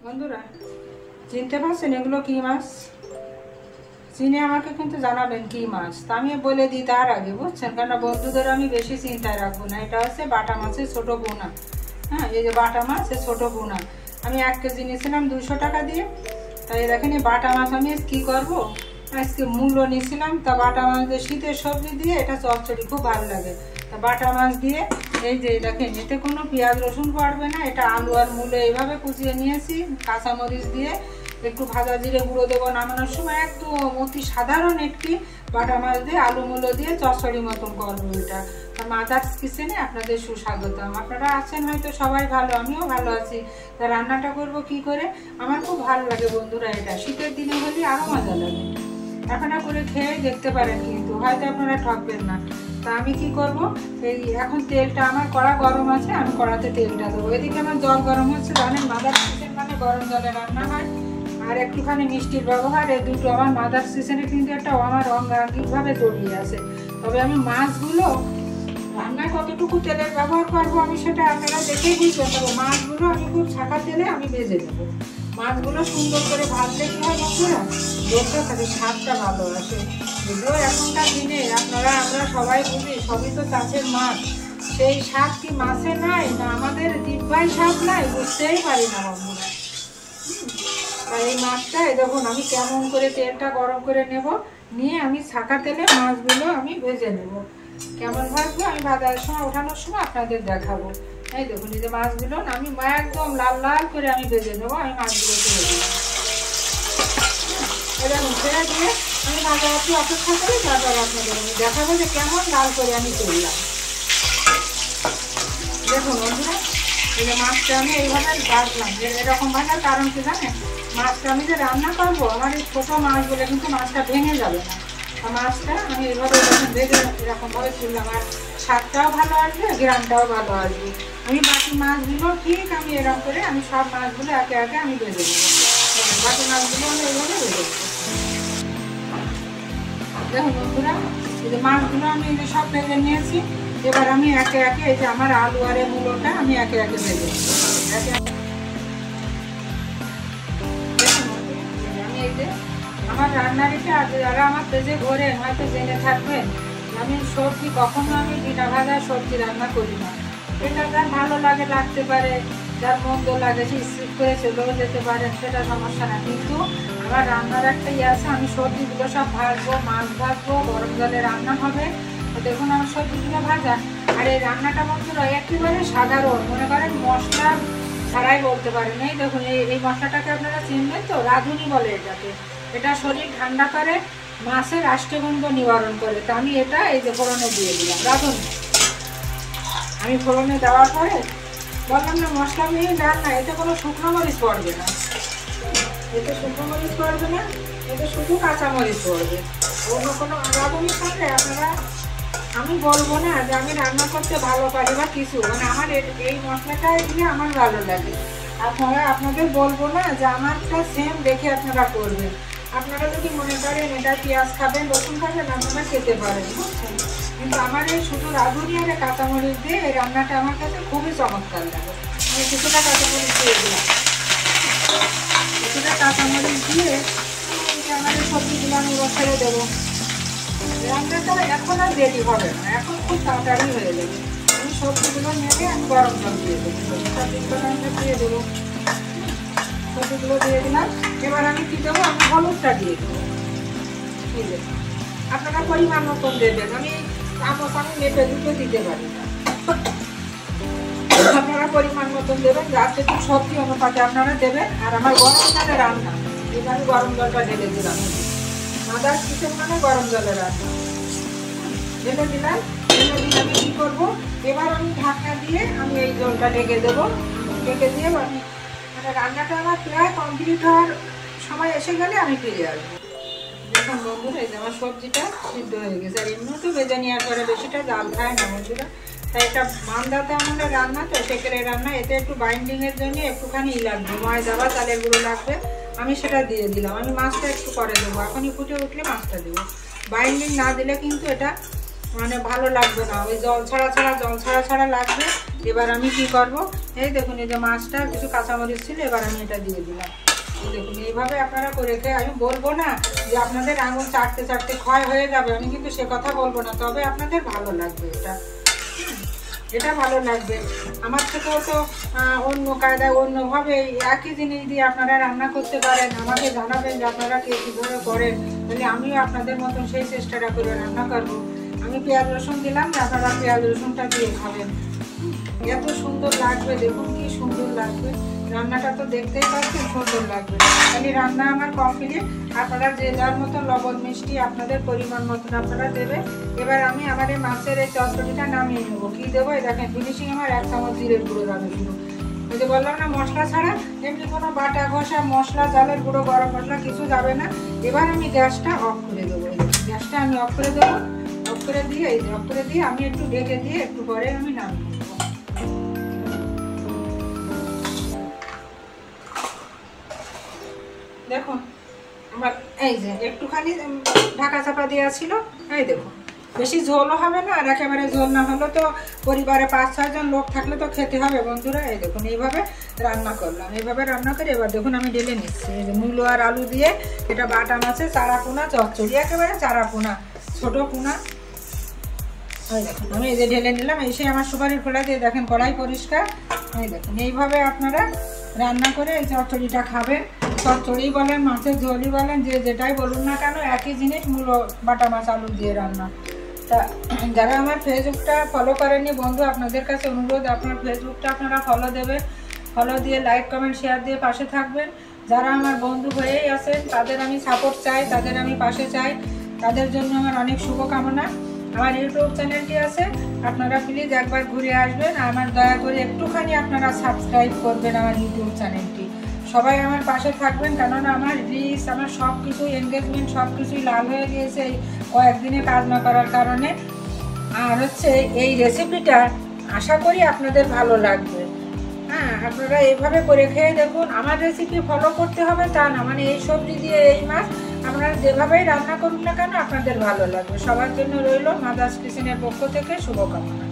বন্ধুরা চিনতে পারছেন এগুলো কি মাছ? চিনে আমাকে কিন্তু জানাবেন কি মাছ। তা আমি বলে দিই তার আগে, বুঝছেন, কারণ বন্ধুদের আমি বেশি চিন্তায় রাখবো না। এটা হচ্ছে বাটা মাছের ছোট পোনা। হ্যাঁ, এই যে বাটা মাছ, এই ছোট পোনা আমি 1 কেজি নিয়েছিলাম 200 টাকা দিয়ে। তাই দেখেন এই বাটা মাছ আমি কি করব, আজকে মূল্য নিয়েছিলাম। তা বাটা মাছ দিয়ে শীতের সবজি দিয়ে এটা চচ্চড়ি খুব ভালো লাগে। তা বাটা মাছ দিয়ে এই যে দেখেন, এতে কোনো পেঁয়াজ রসুন পড়বে না। এটা আলু আর মূলো এইভাবে কুচিয়ে নিয়েছি, কাঁচামরিচ দিয়ে একটু ভাজা জিরে গুঁড়ো দেবো নামানোর সময়। একদম অতি সাধারণ একটি বাটা মাছ দিয়ে আলু মূলো দিয়ে চচ্চড়ি মতন করবো এটা। মাদার্স কিচেনে আপনাদের সুস্বাগতম। আপনারা আছেন হয়তো সবাই ভালো, আমিও ভালো আছি। তা রান্নাটা করব কি করে, আমার খুব ভালো লাগে বন্ধুরা। এটা শীতের দিনে হলে আরও মজা লাগে। আপনারা করে খেয়ে দেখতে পারেন, কিন্তু হয়তো আপনারা ঠকবেন না। তা আমি কি করব, এই এখন তেলটা আমার কড়া গরম আছে, আমি কড়াতে তেলটা দেবো। এদিকে আমার জল গরম হচ্ছে। জানেন মাদার্স কিচেন মানে গরম জলে রান্না হয় আর একটুখানি মিষ্টির ব্যবহার। এই দুটো আমার মাদার্স কিচেনে কিন্তু একটা আমার অঙ্গাঙ্গিকভাবে জড়িয়ে আছে। তবে আমি মাছগুলো রান্নায় কতটুকু তেলের ব্যবহার করবো আমি সেটা আপনারা দেখেই বুঝবেন। তবে মাছগুলো আমি খুব ছাকা তেলে আমি ভেজে দেবো। মাছগুলো সুন্দর করে ভাজলে কি হয় বন্ধুরা, দেখতে থাকে স্বাদটা ভালো আসে। যদিও এখনকার দিনে আমরা সবাই বুঝি সবই তো চাষের মাছ, সেই স্বাদ কি মাছে নাই না আমাদের জিহ্বায় স্বাদ নাই, বুঝতেই পারি না বন্ধুরা। আর এই মাছটা দেখুন আমি কেমন করে তেলটা গরম করে নেব, নিয়ে আমি ছাকা তেলে মাছগুলো আমি ভেজে নেব। কেমন ভাজবো আমি ভাজার সময়, ওঠানোর সময় আপনাদের দেখাবো। এই দেখুন এই যে মাছগুলো আমি একদম লাল লাল করে আমি ভেজে নেবো। আমি মাছগুলো ছেড়ে দিলাম, এরকম ছেড়ে দিয়ে আমি ভাজা একটু অপেক্ষা করি। তারপর আপনাদের আমি দেখাবো যে কেমন লাল করে আমি তুললাম। দেখুন বন্ধুরা, এই যে মাছটা আমি এইভাবে ভাজলাম। এরকম ভাজার কারণ কি জানেন, মাছটা আমি যে রান্না করবো আমার এই ছোটো মাছগুলো কিন্তু মাছটা ভেঙে যাবে না। মাছটা আমি এইভাবে যখন ভেজে এরকমভাবে তুললাম, আর স্বাদটাও ভালো আসবে, গ্রামটাও ভালো আসবে। আমি বাকি মাছগুলো ঠিক আমি এরকম করে আমি সব মাছগুলো একে একে আমি ভেজে নেবো। বাকি মাছগুলো আমি এইভাবে ভেজে নেবো। দেখুন বন্ধুরা, এই যে মাছগুলো আমি এই যে সব ভেজে নিয়েছি। এবার আমি একে একে এই যে আমার আলু আর মূলোটা আমি একে একে ভেজে নেবো। আমি এই যে আমার রান্নার এটা যারা আমার পেজে ঘোরেন হয়তো জেনে থাকবেন, আমি সবজি কখনো আমি বিনা ভাজা সবজি রান্না করি না। এটা যার ভালো লাগে লাগতে পারে, যার মন্দ লাগে সে স্কিপ করে চলেও যেতে পারেন, সেটা সমস্যা না। কিন্তু আমার রান্নার একটা ইয়ে আছে, আমি সবজিগুলো সব ভাজবো, মাছ ভাজবো, গরম জলে রান্না হবে। দেখুন আমার সবজিগুলো ভাজা। আর এই রান্নাটা বন্ধুরা একেবারে সাধারণ, মনে করেন মশলা ছাড়াই বলতে পারেন। এই দেখুন এই মশলাটাকে আপনারা চিনবেন তো, রাঁধুনি বলে এটাকে। এটা শরীর ঠান্ডা করে, মাছের আষ্টেগন্ধ নিবারণ করে। তা আমি এটা এই যে ফোড়নে দিয়ে দিলাম রাঁধুনি। আমি ফোড়নে দেওয়ার পরে বললাম না মশলা মিহি রান্না, এতে কোনো শুকনো মরিচ পড়বে না, এতে শুকনো মরিচ পড়বে না, এতে শুধু কাঁচামরিচ পড়বে। অন্য কোনো রাঁধুনির সঙ্গে আপনারা, আমি বলবো না যে আমি রান্না করতে ভালো পারি বা কিছু, মানে আমার এই মশলাটা দিলে আমার ভালো লাগে। আপনাদের বলবো না যে আমারটা সেম দেখে আপনারা করবেন। আপনারা যদি মনে করেন এটা পেঁয়াজ খাবেন, রসুন খাবেন, আপনারা খেতে পারেন, বুঝছেন। কিন্তু আমার এই শুধু রাঁধুনি আর কাঁচামরিচ দিয়ে এই রান্নাটা আমার কাছে খুবই চমৎকার লাগে। আমি কিছুটা কাঁচামরিচ দিয়ে দিলাম, কিছুটা কাঁচামরিচ দিয়ে আমার এই সবজিগুলো আমি বসালে দেবো। রান্নাটা এখন আর দেরি হবে না, এখন খুব তাড়াতাড়ি হয়ে যাবে। আমি সবজিগুলো নেবে আমি গরম জল দিয়ে দেবো, সবজিগুলো আমি দিয়ে দেবো। সবজিগুলো দিয়ে দিলাম। এবার আমি কী দেবো, আমি হলুদটা দিয়ে দেবো। ঠিক আছে, আপনারা পরিমাণ মতন দেবেন। আমি মেপে দুটো দিতে পারি না, আপনারা পরিমাণ মতন দেবেন। যাতে একটু সবজি অনুপাতে আপনারা দেবেন। আর আমার গরম জলে রান্না, এই আমি গরম জলটা ঢেলে দিলাম। মাদার্স কিচেন মানে গরম জলে রান্না ঢেলে দিলাম। ঢেলে দিয়ে আমি কী করবো, এবার আমি ঢাকনা দিয়ে আমি এই জলটা ঢেকে দেবো। ঢেকে দিয়ে আমি মানে রান্নাটা আমার প্রায় কমপ্লিট হওয়ার সময় এসে গেলে আমি ফিরে আসবো। দেখুন বন্ধুরা, এই যে আমার সবজিটা সিদ্ধ হয়ে গেছে। আর এমনিও তো ভেজে নেওয়ার পরে বেশিটা জাল খায় না বন্ধুরা। তাই এটা মান্দাতে আমাদের রান্না তো, সেকেলে রান্না, এতে একটু বাইন্ডিংয়ের জন্য একটুখানি লাগবে, ময়দা বা চালের গুঁড়ো লাগবে। আমি সেটা দিয়ে দিলাম। আমি মাছটা একটু পরে দেবো, এখনই ফুটে উঠলে মাছটা দেবো। বাইন্ডিং না দিলে কিন্তু এটা মানে ভালো লাগবে না, ওই জল ছাড়া লাগবে। এবার আমি কি করব, এই দেখুন এই যে মাছটা কিছু কাঁচামরিচ ছিল, এবার আমি এটা দিয়ে দিলাম। দেখুন এইভাবে আপনারা করে খেয়ে, আমি বলবো না যে আপনাদের আঙুল চাটতে চাটতে ক্ষয় হয়ে যাবে, আমি কিন্তু সে কথা বলবো না, তবে আপনাদের ভালো লাগবে, এটা ভালো লাগবে। আমার থেকেও তো অন্য কায়দায় অন্যভাবে একই জিনিস দিয়ে আপনারা রান্না করতে পারেন, আমাকে জানাবেন যে আপনারা কে কীভাবে করেন, তাহলে আমিও আপনাদের মতন সেই চেষ্টাটা করে রান্না করবো। আমি পেঁয়াজ রসুন দিলাম, আপনারা পেঁয়াজ রসুনটা দিয়ে খাবেন, এত সুন্দর লাগবে, দেখুন কি সুন্দর লাগবে রান্নাটা, তো দেখতেই পাচ্ছেন সুন্দর লাগবে। তাহলে রান্না আমার কমপ্লিট। আপনারা যে যার মতন লবণ মিষ্টি আপনাদের পরিমাণ মতন আপনারা দেবে। এবার আমি আমার এই মাছের এই চচ্চড়িটা নামিয়ে নেবো। কি দেবো, এই দেখেন ফিনিশিং আমার 1 চামচ জিরের গুঁড়ো যাবে শুধু। ওই যে বললাম না মশলা ছাড়া, এমনি কোনো বাটা ঘষা মশলা, চালের গুঁড়ো, গরম মশলা কিছু যাবে না। এবার আমি গ্যাসটা অফ করে দেবো, গ্যাসটা আমি অফ করে দেবো। অফ করে দিয়ে এই যে অফ করে দিয়ে আমি একটু ঢেকে দিয়ে একটু পরে আমি নামিয়ে নেবো। দেখুন আমার এই যে একটুখানি ঢাকা চাপা দেওয়া ছিল, এই দেখুন বেশি ঝোলও হবে না, আর একেবারে ঝোল না হলে তো পরিবারে 5-6 জন লোক থাকলে তো খেতে হবে বন্ধুরা। এই দেখুন এইভাবে রান্না করলাম, এইভাবে রান্না করে এবার দেখুন আমি ঢেলে নিচ্ছি। এই যে মূলো আর আলু দিয়ে এটা বাটা মাছের চারা পোনা চচ্চড়ি, একেবারে চারা পোনা, ছোটো পোনা। এই দেখুন আমি এই যে ঢেলে নিলাম, এসে আমার সুপারির খোলা দিয়ে দেখেন কড়াই পরিষ্কার। এই দেখুন এইভাবে আপনারা রান্না করে এই চচ্চড়িটা খাবেন। চচ্চড়ি বলেন, মাছের ঝোলই বলেন, যে যেটাই বলুন না কেন একই জিনিস, মূলো বাটা মাছ আলু দিয়ে রান্না। তা যারা আমার ফেসবুকটা ফলো করেননি বন্ধু, আপনাদের কাছে অনুরোধ আপনার ফেসবুকটা আপনারা ফলো দেবেন, ফলো দিয়ে লাইক কমেন্ট শেয়ার দিয়ে পাশে থাকবেন। যারা আমার বন্ধু হয়েই আছেন তাদের আমি সাপোর্ট চাই, তাদের আমি পাশে চাই, তাদের জন্য আমার অনেক শুভকামনা। আমার ইউটিউব চ্যানেলটি আছে, আপনারা প্লিজ একবার ঘুরে আসবেন, আমার দয়া করে একটুখানি আপনারা সাবস্ক্রাইব করবেন আমার ইউটিউব চ্যানেলটি। সবাই আমার পাশে থাকবেন, কেননা আমার রিচ, আমার সব কিছু এনগেজমেন্ট সব কিছুই লাল হয়ে গিয়েছে এই কয়েকদিনে কাজ না করার কারণে। আর হচ্ছে এই রেসিপিটা আশা করি আপনাদের ভালো লাগবে। হ্যাঁ, আপনারা এইভাবে করে খেয়ে দেখুন। আমার রেসিপি ফলো করতে হবে তা না, মানে এই সবজি দিয়ে এই মাছ আপনারা যেভাবেই রান্না করুন না কেন আপনাদের ভালো লাগবে। সবার জন্য রইল মাদার্স কিচেনের পক্ষ থেকে শুভকামনা।